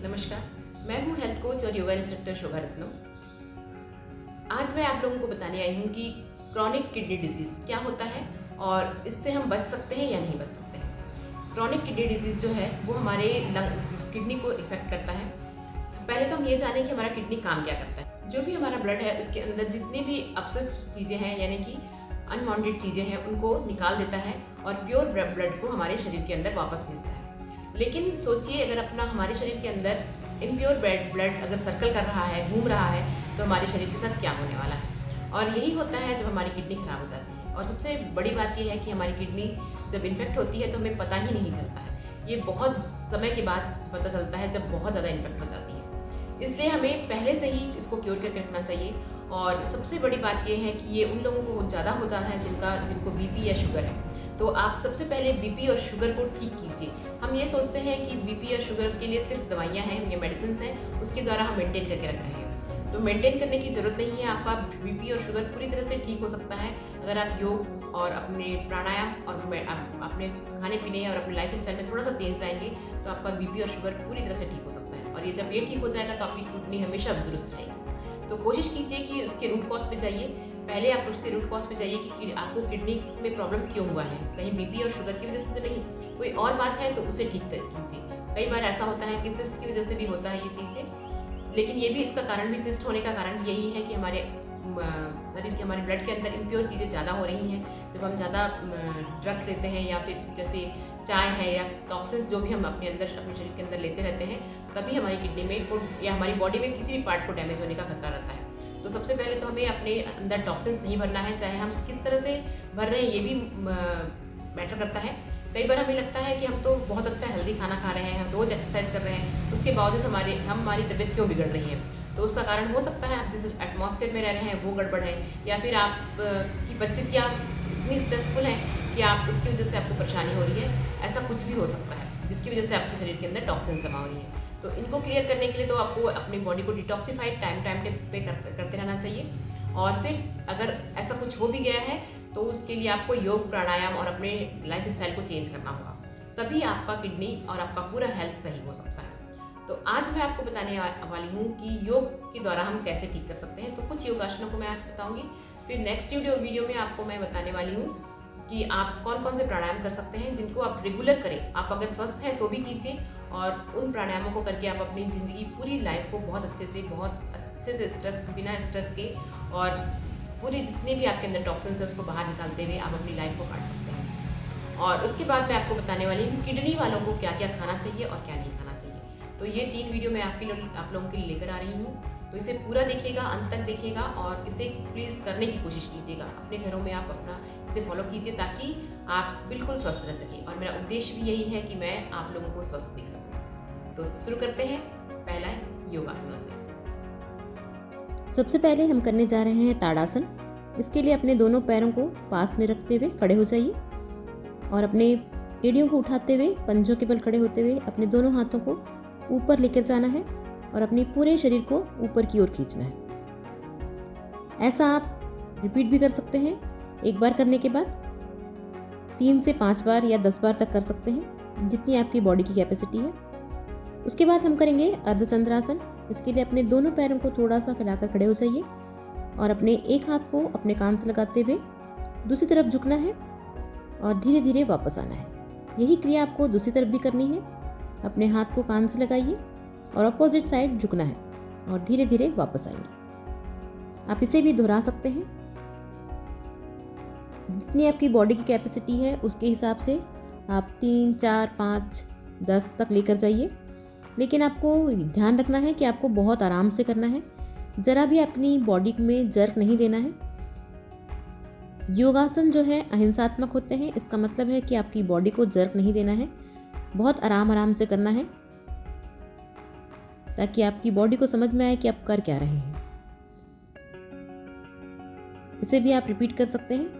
नमस्कार, मैं हूँ हेल्थ कोच और योगा इंस्ट्रक्टर शोभा रत्नम। आज मैं आप लोगों को बताने आई हूँ कि क्रॉनिक किडनी डिजीज़ क्या होता है और इससे हम बच सकते हैं या नहीं बच सकते हैं। क्रॉनिक किडनी डिजीज़ जो है वो हमारे किडनी को इफेक्ट करता है। पहले तो हम ये जानें कि हमारा किडनी काम क्या करता है। जो भी हमारा ब्लड है उसके अंदर जितनी भी अपशिष्ट चीज़ें हैं यानी कि अनवांटेड चीज़ें हैं उनको निकाल देता है और प्योर ब्लड को हमारे शरीर के अंदर वापस भेजता है। लेकिन सोचिए अगर अपना हमारे शरीर के अंदर इम्प्योर ब्लड अगर सर्कल कर रहा है, घूम रहा है, तो हमारे शरीर के साथ क्या होने वाला है। और यही होता है जब हमारी किडनी खराब हो जाती है। और सबसे बड़ी बात यह है कि हमारी किडनी जब इन्फेक्ट होती है तो हमें पता ही नहीं चलता है। ये बहुत समय के बाद पता चलता है जब बहुत ज़्यादा इन्फेक्ट हो जाती है। इसलिए हमें पहले से ही इसको क्योर करके रखना चाहिए। और सबसे बड़ी बात यह है कि ये उन लोगों को ज़्यादा होता है जिनको बीपी या शुगर है। तो आप सबसे पहले बीपी और शुगर को ठीक कीजिए। हम ये सोचते हैं कि बीपी और शुगर के लिए सिर्फ दवाइयाँ हैं या मेडिसिन हैं, उसके द्वारा हम मेंटेन करके रख रहे हैं। तो मेंटेन करने की ज़रूरत नहीं है। आपका बीपी और शुगर पूरी तरह से ठीक हो सकता है अगर आप योग और अपने प्राणायाम और अपने खाने पीने और अपने लाइफ स्टाइल में थोड़ा सा चेंज लाएंगे तो आपका बीपी और शुगर पूरी तरह से ठीक हो सकता है। और ये जब ये ठीक हो जाएगा तो आपकी किडनी हमेशा दुरुस्त रहेगी। तो कोशिश कीजिए कि उसके रूट कॉज पे जाइए। पहले आप उसके रूट कॉज पे जाइए कि आपको किडनी में प्रॉब्लम क्यों हुआ है। कहीं बीपी और शुगर की वजह से तो नहीं, कोई और बात है तो उसे ठीक कीजिए। कई बार ऐसा होता है कि सिस्ट की वजह से भी होता है ये चीज़ें, लेकिन ये भी इसका कारण भी सिस्ट होने का कारण यही है कि हमारे शरीर के हमारे ब्लड के अंदर इम्प्योर चीज़ें ज़्यादा हो रही हैं। जब हम ज़्यादा ड्रग्स लेते हैं या फिर जैसे चाय है या टॉक्सिन्स जो भी हम अपने शरीर के अंदर लेते रहते हैं, तभी हमारी किडनी में या हमारी बॉडी में किसी भी पार्ट को डैमेज होने का खतरा रहता है। तो सबसे पहले तो हमें अपने अंदर टॉक्सिन्स नहीं भरना है, चाहे हम किस तरह से भर रहे हैं ये भी मैटर करता है। कई बार हमें लगता है कि हम तो बहुत अच्छा हेल्दी खाना खा रहे हैं, हम रोज़ एक्सरसाइज कर रहे हैं, उसके बावजूद हमारी तबीयत क्यों बिगड़ रही है। तो उसका कारण हो सकता है आप जिस एटमॉस्फेयर में रह रहे हैं वो गड़बड़ है, या फिर आप की परिस्थितियाँ इतनी स्ट्रेसफुल हैं कि आप उसकी वजह से आपको परेशानी हो रही है। ऐसा कुछ भी हो सकता है जिसकी वजह से आपके शरीर के अंदर टॉक्सिन जमा हो रही है। तो इनको क्लियर करने के लिए तो आपको अपनी बॉडी को डिटॉक्सिफाइड टाइम पे करते रहना चाहिए। और फिर अगर ऐसा कुछ हो भी गया है तो उसके लिए आपको योग, प्राणायाम और अपने लाइफ स्टाइल को चेंज करना होगा, तभी आपका किडनी और आपका पूरा हेल्थ सही हो सकता है। तो आज मैं आपको बताने वाली हूँ कि योग के द्वारा हम कैसे ठीक कर सकते हैं। तो कुछ योगासनों को मैं आज बताऊँगी, फिर नेक्स्ट वीडियो में आपको मैं बताने वाली हूँ कि आप कौन कौन से प्राणायाम कर सकते हैं जिनको आप रेगुलर करें। आप अगर स्वस्थ हैं तो भी कीजिए, और उन प्राणायामों को करके आप अपनी ज़िंदगी पूरी लाइफ को बहुत अच्छे से बिना स्ट्रेस के और पूरी जितने भी आपके अंदर टॉक्सिन्स है उसको बाहर निकालते हुए आप अपनी लाइफ को काट सकते हैं। और उसके बाद मैं आपको बताने वाली हूँ किडनी वालों को क्या क्या खाना चाहिए और क्या नहीं खाना चाहिए। तो ये 3 वीडियो मैं आप लोगों के लिए लेकर आ रही हूँ। तो इसे पूरा देखिएगा, अंत तक देखिएगा और इसे प्लीज़ करने की कोशिश कीजिएगा। अपने घरों में आप अपना इसे फॉलो कीजिए ताकि आप बिल्कुल स्वस्थ रह सकें। और मेरा उद्देश्य भी यही है कि मैं आप लोगों को स्वस्थ देख सकूँ। तो शुरू करते हैं पहला योगासनों से। सबसे पहले हम करने जा रहे हैं ताड़ासन। इसके लिए अपने दोनों पैरों को पास में रखते हुए खड़े हो जाइए और अपने एड़ियों को उठाते हुए पंजों के बल खड़े होते हुए अपने दोनों हाथों को ऊपर लेकर जाना है और अपने पूरे शरीर को ऊपर की ओर खींचना है। ऐसा आप रिपीट भी कर सकते हैं। एक बार करने के बाद 3 से 5 बार या 10 बार तक कर सकते हैं, जितनी आपकी बॉडी की कैपेसिटी है। उसके बाद हम करेंगे अर्धचंद्रासन। इसके लिए अपने दोनों पैरों को थोड़ा सा फैलाकर खड़े हो जाइए और अपने एक हाथ को अपने कान से लगाते हुए दूसरी तरफ झुकना है और धीरे धीरे वापस आना है। यही क्रिया आपको दूसरी तरफ भी करनी है। अपने हाथ को कान से लगाइए और अपोजिट साइड झुकना है और धीरे धीरे वापस आएंगे। आप इसे भी दोहरा सकते हैं। जितनी आपकी बॉडी की कैपेसिटी है उसके हिसाब से आप 3, 4, 5, 10 तक लेकर जाइए। लेकिन आपको ध्यान रखना है कि आपको बहुत आराम से करना है, ज़रा भी अपनी बॉडी में जर्क नहीं देना है। योगासन जो है अहिंसात्मक होते हैं। इसका मतलब है कि आपकी बॉडी को जर्क नहीं देना है, बहुत आराम से करना है ताकि आपकी बॉडी को समझ में आए कि आप कर क्या रहे हैं। इसे भी आप रिपीट कर सकते हैं।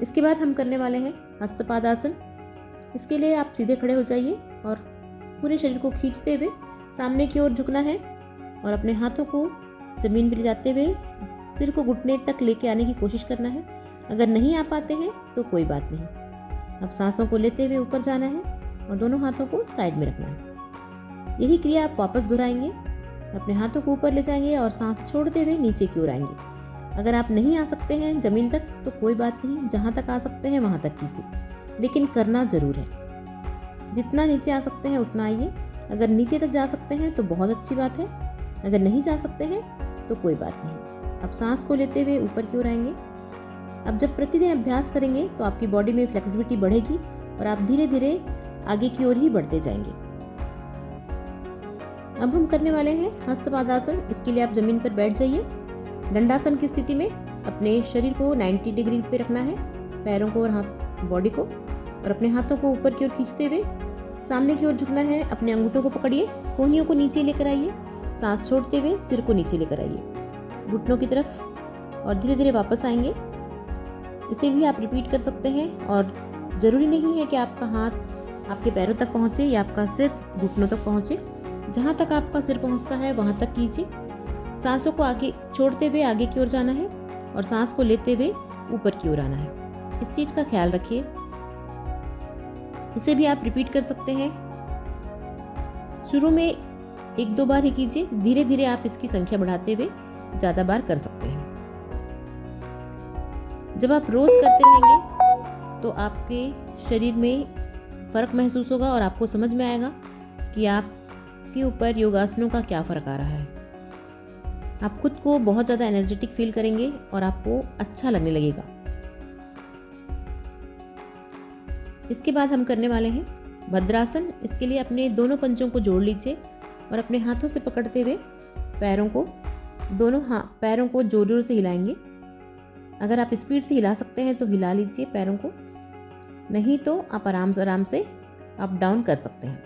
इसके बाद हम करने वाले हैं हस्तपादासन। इसके लिए आप सीधे खड़े हो जाइए और पूरे शरीर को खींचते हुए सामने की ओर झुकना है और अपने हाथों को ज़मीन पर ले जाते हुए सिर को घुटने तक लेके आने की कोशिश करना है। अगर नहीं आ पाते हैं तो कोई बात नहीं। अब सांसों को लेते हुए ऊपर जाना है और दोनों हाथों को साइड में रखना है। यही क्रिया आप वापस दोहराएंगे। अपने हाथों को ऊपर ले जाएंगे और सांस छोड़ते हुए नीचे की ओर आएंगे। अगर आप नहीं आ सकते हैं ज़मीन तक तो कोई बात नहीं, जहाँ तक आ सकते हैं वहाँ तक कीजिए, लेकिन करना ज़रूर है। जितना नीचे आ सकते हैं उतना आइए। अगर नीचे तक जा सकते हैं तो बहुत अच्छी बात है, अगर नहीं जा सकते हैं तो कोई बात नहीं। अब सांस को लेते हुए ऊपर की ओर आएंगे। अब जब प्रतिदिन अभ्यास करेंगे तो आपकी बॉडी में फ्लेक्सिबिलिटी बढ़ेगी और आप धीरे धीरे आगे की ओर ही बढ़ते जाएंगे। अब हम करने वाले हैं हस्तपादासन। इसके लिए आप जमीन पर बैठ जाइए। दंडासन की स्थिति में अपने शरीर को 90 डिग्री पे रखना है, पैरों को और हाथ बॉडी को, और अपने हाथों को ऊपर की ओर खींचते हुए सामने की ओर झुकना है। अपने अंगूठों को पकड़िए, कोहनियों को नीचे लेकर आइए, सांस छोड़ते हुए सिर को नीचे लेकर आइए घुटनों की तरफ, और धीरे धीरे वापस आएंगे। इसे भी आप रिपीट कर सकते हैं, और ज़रूरी नहीं है कि आपका हाथ आपके पैरों तक पहुँचे या आपका सिर घुटनों तक पहुँचे। जहाँ तक आपका सिर पहुँचता है वहाँ तक कीजिए। सांसों को आगे छोड़ते हुए आगे की ओर जाना है और सांस को लेते हुए ऊपर की ओर आना है। इस चीज़ का ख्याल रखिए। इसे भी आप रिपीट कर सकते हैं। शुरू में 1-2 बार ही कीजिए, धीरे धीरे आप इसकी संख्या बढ़ाते हुए ज़्यादा बार कर सकते हैं। जब आप रोज करते रहेंगे तो आपके शरीर में फ़र्क महसूस होगा और आपको समझ में आएगा कि आपके ऊपर योगासनों का क्या फ़र्क आ रहा है। आप खुद को बहुत ज़्यादा एनर्जेटिक फील करेंगे और आपको अच्छा लगने लगेगा। इसके बाद हम करने वाले हैं भद्रासन। इसके लिए अपने दोनों पंजों को जोड़ लीजिए और अपने हाथों से पकड़ते हुए पैरों को जोर जोर से हिलाएंगे। अगर आप स्पीड से हिला सकते हैं तो हिला लीजिए पैरों को, नहीं तो आप आराम से अप डाउन कर सकते हैं।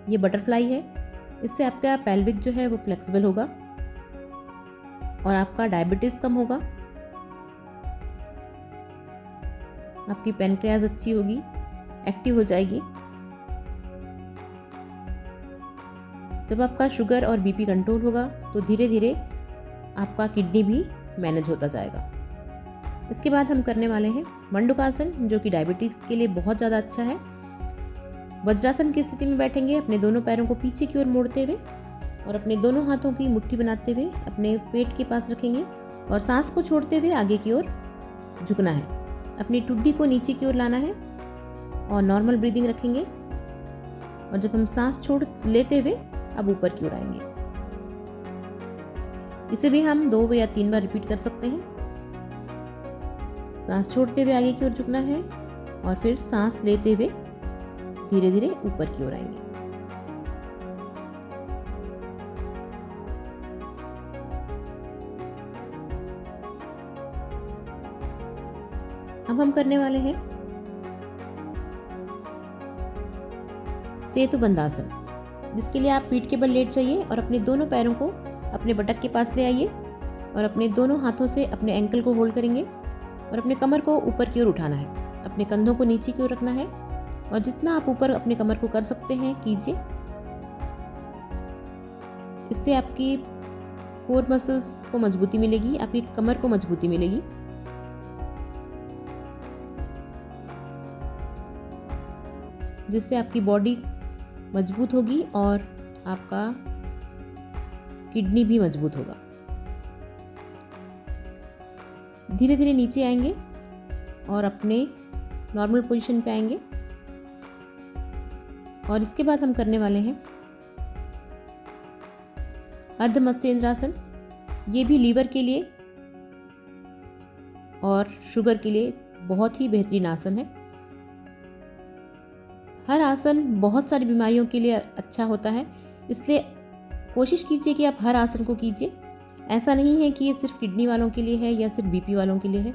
ये बटरफ्लाई है। इससे आपका पेल्विक जो है वो फ्लेक्सिबल होगा और आपका डायबिटीज़ कम होगा, आपकी पैनक्रियाज अच्छी होगी, एक्टिव हो जाएगी। जब आपका शुगर और बीपी कंट्रोल होगा तो धीरे धीरे आपका किडनी भी मैनेज होता जाएगा। इसके बाद हम करने वाले हैं मंडूकासन, जो कि डायबिटीज़ के लिए बहुत ज़्यादा अच्छा है। वज्रासन की स्थिति में बैठेंगे, अपने दोनों पैरों को पीछे की ओर मोड़ते हुए और अपने दोनों हाथों की मुट्ठी बनाते हुए अपने पेट के पास रखेंगे और सांस को छोड़ते हुए आगे की ओर झुकना है। अपनी ठुड्डी को नीचे की ओर लाना है और नॉर्मल ब्रीदिंग रखेंगे, और जब हम सांस छोड़ लेते हुए अब ऊपर की ओर आएंगे। इसे भी हम 2 या 3 बार रिपीट कर सकते हैं। सांस छोड़ते हुए आगे की ओर झुकना है और फिर सांस लेते हुए धीरे धीरे ऊपर की ओर आएंगे। अब हम करने वाले हैं सेतु बंधासन, जिसके लिए आप पीठ के बल लेट जाइए और अपने दोनों पैरों को अपने बटक के पास ले आइए और अपने दोनों हाथों से अपने एंकल को होल्ड करेंगे और अपने कमर को ऊपर की ओर उठाना है। अपने कंधों को नीचे की ओर रखना है और जितना आप ऊपर अपने कमर को कर सकते हैं कीजिए। इससे आपकी कोर मसल्स को मजबूती मिलेगी, आपकी कमर को मजबूती मिलेगी। जिससे आपकी बॉडी मजबूत होगी और आपका किडनी भी मजबूत होगा। धीरे धीरे नीचे आएंगे और अपने नॉर्मल पोजीशन पे आएंगे। और इसके बाद हम करने वाले हैं अर्ध मत्स्येंद्रासन। ये भी लीवर के लिए और शुगर के लिए बहुत ही बेहतरीन आसन है। हर आसन बहुत सारी बीमारियों के लिए अच्छा होता है, इसलिए कोशिश कीजिए कि आप हर आसन को कीजिए। ऐसा नहीं है कि ये सिर्फ किडनी वालों के लिए है या सिर्फ बीपी वालों के लिए है।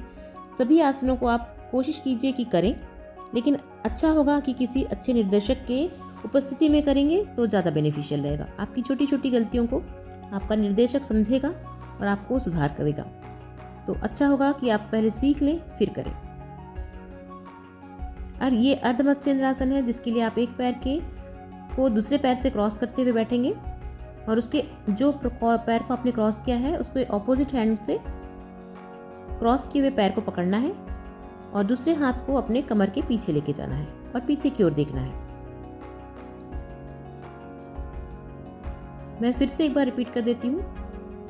सभी आसनों को आप कोशिश कीजिए कि करें, लेकिन अच्छा होगा कि किसी अच्छे निर्देशक के उपस्थिति में करेंगे तो ज़्यादा बेनिफिशियल रहेगा। आपकी छोटी छोटी गलतियों को आपका निर्देशक समझेगा और आपको सुधार करेगा। तो अच्छा होगा कि आप पहले सीख लें फिर करें। और ये अर्ध मत्स्येंद्रासन है, जिसके लिए आप एक पैर को दूसरे पैर से क्रॉस करते हुए बैठेंगे और उसके जो पैर को आपने क्रॉस किया है उसको ऑपोजिट हैंड से क्रॉस किए हुए पैर को पकड़ना है और दूसरे हाथ को अपने कमर के पीछे लेके जाना है और पीछे की ओर देखना है। मैं फिर से एक बार रिपीट कर देती हूँ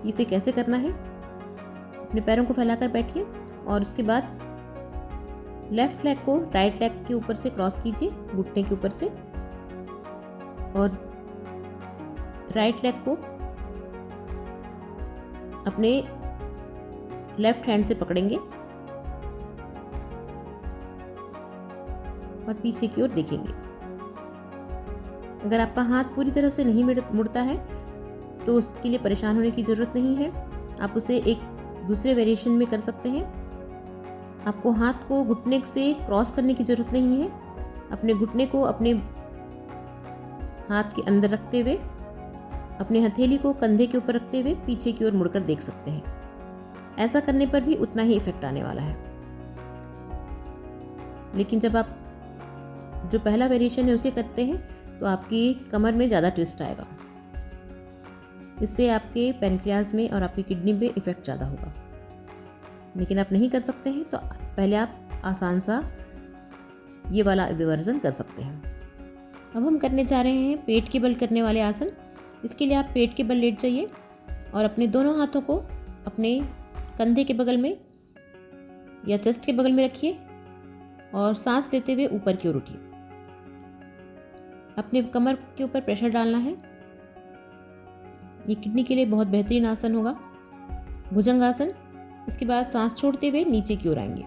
कि इसे कैसे करना है। अपने पैरों को फैलाकर बैठिए और उसके बाद लेफ्ट लेग को राइट लेग के ऊपर से क्रॉस कीजिए, घुटने के ऊपर से, और राइट लेग को अपने लेफ्ट हैंड से पकड़ेंगे और पीछे की ओर देखेंगे। अगर आपका हाथ पूरी तरह से नहीं मुड़ता है तो उसके लिए परेशान होने की ज़रूरत नहीं है। आप उसे एक दूसरे वेरिएशन में कर सकते हैं। आपको हाथ को घुटने से क्रॉस करने की ज़रूरत नहीं है। अपने घुटने को अपने हाथ के अंदर रखते हुए, अपने हथेली को कंधे के ऊपर रखते हुए पीछे की ओर मुड़कर देख सकते हैं। ऐसा करने पर भी उतना ही इफेक्ट आने वाला है। लेकिन जब आप जो पहला वेरिएशन है उसे करते हैं तो आपकी कमर में ज़्यादा ट्विस्ट आएगा। इससे आपके पैनक्रियाज में और आपकी किडनी पे इफेक्ट ज़्यादा होगा। लेकिन आप नहीं कर सकते हैं तो पहले आप आसान सा ये वाला वर्जन कर सकते हैं। अब हम करने जा रहे हैं पेट के बल करने वाले आसन। इसके लिए आप पेट के बल लेट जाइए और अपने दोनों हाथों को अपने कंधे के बगल में या चेस्ट के बगल में रखिए और सांस लेते हुए ऊपर की ओर उठिए। अपने कमर के ऊपर प्रेशर डालना है। ये किडनी के लिए बहुत बेहतरीन आसन होगा, भुजंगासन। इसके बाद सांस छोड़ते हुए नीचे की ओर आएंगे।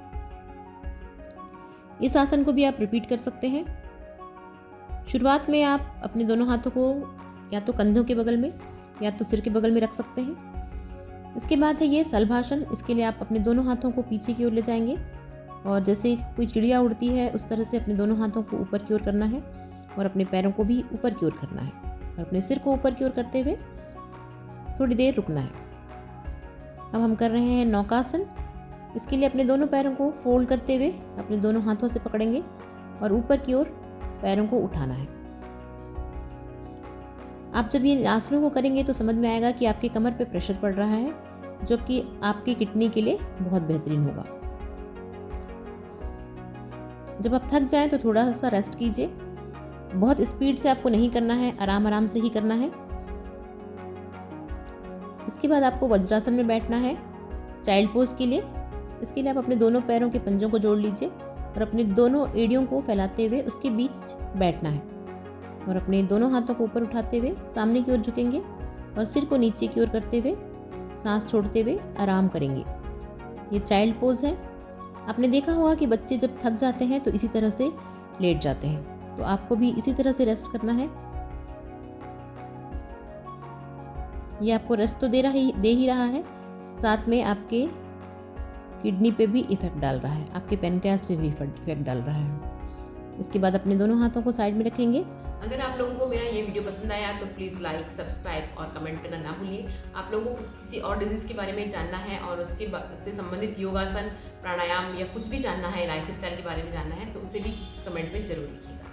इस आसन को भी आप रिपीट कर सकते हैं। शुरुआत में आप अपने दोनों हाथों को या तो कंधों के बगल में या तो सिर के बगल में रख सकते हैं। इसके बाद है ये सलभासन। इसके लिए आप अपने दोनों हाथों को पीछे की ओर ले जाएंगे और जैसे कोई चिड़िया उड़ती है उस तरह से अपने दोनों हाथों को ऊपर की ओर करना है और अपने पैरों को भी ऊपर की ओर करना है और अपने सिर को ऊपर की ओर करते हुए थोड़ी देर रुकना है। अब हम कर रहे हैं नौकासन। इसके लिए अपने दोनों पैरों को फोल्ड करते हुए अपने दोनों हाथों से पकड़ेंगे और ऊपर की ओर पैरों को उठाना है। आप जब ये आसनों को करेंगे तो समझ में आएगा कि आपकी कमर पे प्रेशर पड़ रहा है, जो कि आपकी किडनी के लिए बहुत बेहतरीन होगा। जब आप थक जाएं तो थोड़ा सा रेस्ट कीजिए। बहुत स्पीड से आपको नहीं करना है, आराम आराम से ही करना है। इसके बाद आपको वज्रासन में बैठना है चाइल्ड पोज के लिए। इसके लिए आप अपने दोनों पैरों के पंजों को जोड़ लीजिए और अपने दोनों एड़ियों को फैलाते हुए उसके बीच बैठना है और अपने दोनों हाथों को ऊपर उठाते हुए सामने की ओर झुकेंगे और सिर को नीचे की ओर करते हुए सांस छोड़ते हुए आराम करेंगे। ये चाइल्ड पोज है। आपने देखा होगा कि बच्चे जब थक जाते हैं तो इसी तरह से लेट जाते हैं, तो आपको भी इसी तरह से रेस्ट करना है। ये आपको रेस्ट तो दे ही रहा है, साथ में आपके किडनी पे भी इफेक्ट डाल रहा है, आपके पैनक्रियाज पे भी इफेक्ट डाल रहा है। इसके बाद अपने दोनों हाथों को साइड में रखेंगे। अगर आप लोगों को मेरा ये वीडियो पसंद आया तो प्लीज़ लाइक, सब्सक्राइब और कमेंट करना ना भूलिए। आप लोगों को किसी और डिजीज़ के बारे में जानना है और उसके से संबंधित योगासन, प्राणायाम या कुछ भी जानना है, लाइफ स्टाइल के बारे में जानना है तो उसे भी कमेंट में ज़रूर लिखिएगा।